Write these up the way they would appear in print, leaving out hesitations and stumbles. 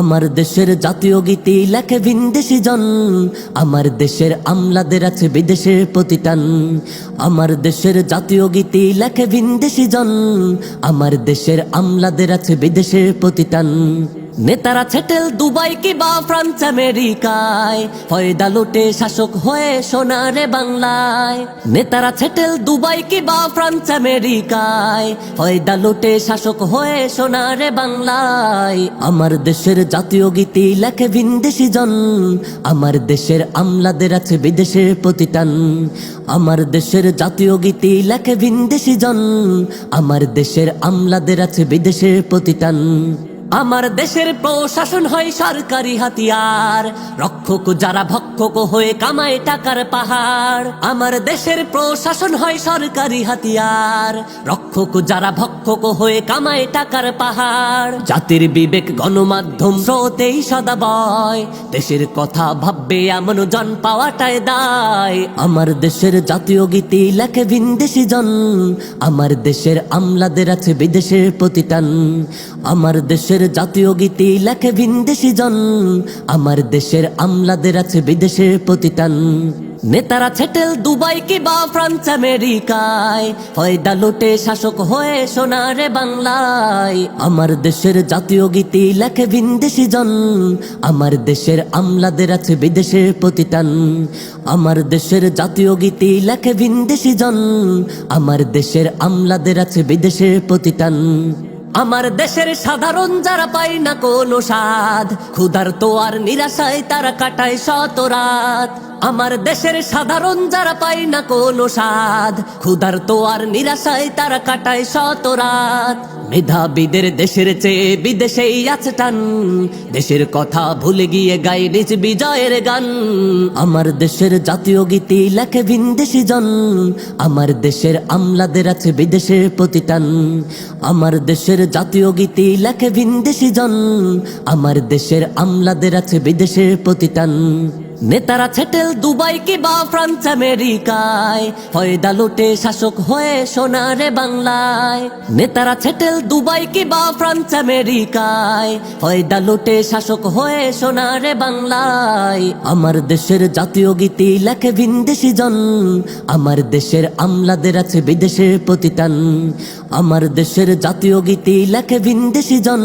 আমার দেশের জাতীয় গীতি লেখে ভিনদেশি জন, আমার দেশের আমলাদের আছে বিদেশের প্রতিটান। আমার দেশের জাতীয় গীতি লেখে ভিনদেশি জন, আমার দেশের আমলাদের আছে বিদেশের প্রতিটান। নেতারা ছেটেল দুবাই কিবা ফ্রান্স আমেরিকায়, ফয়দা লুটে শাসক হয়ে সোনারে বাংলায়। নেতারা ছেটেল দুবাই কিবা ফ্রান্স আমেরিকায়, ফয়দা লুটে শাসক হয়ে সোনারে বাংলায়। আমার দেশের জাতীয় গীতি লেখে ভিনদেশি জন, আমার দেশের আমলাদের আছে বিদেশের প্রতিটান। আমার দেশের জাতীয় গীতি লেখে ভিনদেশি জন, আমার দেশের আমলাদের আছে বিদেশের প্রতিটান। আমার দেশের প্রশাসন হয় সরকারি হাতিয়ার, রক্ষক যারা ভক্ষক হয়ে কামায় টাকার পাহাড়। আমার দেশের প্রশাসন হয় সরকারি হাতিয়ার, রক্ষক যারা ভক্ষক হয়ে কামায় টাকার পাহাড়। জাতির বিবেক গণমাধ্যম স্রোতেই সদা বয়, দেশের কথা ভাববে এমন জন পাওয়াটাই দায়। আমার দেশের জাতীয় গীতি লেখে ভিনদেশি জন, আমার দেশের আমলাদের আছে বিদেশের প্রতিটান। আমার দেশের জাতীয় গীতি লেখে ভিনদেশি জন, আমার দেশের আমলাদের আছে বিদেশের প্রতিটান। নেতারা ছেটেল দুবাই কিবা ফ্রান্স আমেরিকায়, ফয়দা লুটে শাসক হয়ে সোনারে বাংলায়। আমার দেশের জাতীয় গীতি লেখে ভিনদেশি জন, আমার দেশের আমলাদের আছে বিদেশের প্রতিটান। আমার দেশের জাতীয় গীতি লেখে ভিনদেশি জন, আমার দেশের আমলাদের আছে বিদেশের প্রতিটান। আমার দেশের সাধারণ যারা পায় না কোনো স্বাদ, ক্ষুধার্ত আর নিরাশায় তারা কাটায় শত রাত। আমার দেশের সাধারণ যারা পায় না কোনো স্বাদ, ক্ষুধার্ত আর নিরাশায় তারা কাটায় শত রাত। মেধাবীদের দেশের চেয়ে বিদেশেই আছে টান, দেশের কথা ভুলে গিয়ে গায় নিজ বিজয়ের গান। আমার দেশের জাতীয় গীতি লেখে ভিনদেশি জন, আমার দেশের আমলাদের আছে বিদেশের প্রতিটান। আমার দেশের জাতীয় গীতি লেখে ভিনদেশি জন, আমার দেশের আমলাদের আছে বিদেশের প্রতিটান। নেতারা ছেটেল দুবাই কিবা ফ্রান্স আমেরিকায়, ফয়দা লুটে শাসক হয়ে সোনারে বাংলায়। নেতারা ছেটেল দুবাই কিবা ফ্রান্স আমেরিকায়, ফয়দা লুটে শাসক হয়ে সোনারে বাংলায়। আমার দেশের জাতীয় গীতি লেখে ভিনদেশি জন, আমার দেশের আমলাদের আছে বিদেশের প্রতিটান। আমার দেশের জাতীয় গীতি লেখে ভিনদেশি জন,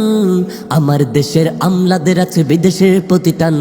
আমার দেশের আমলাদের আছে বিদেশের প্রতিটান।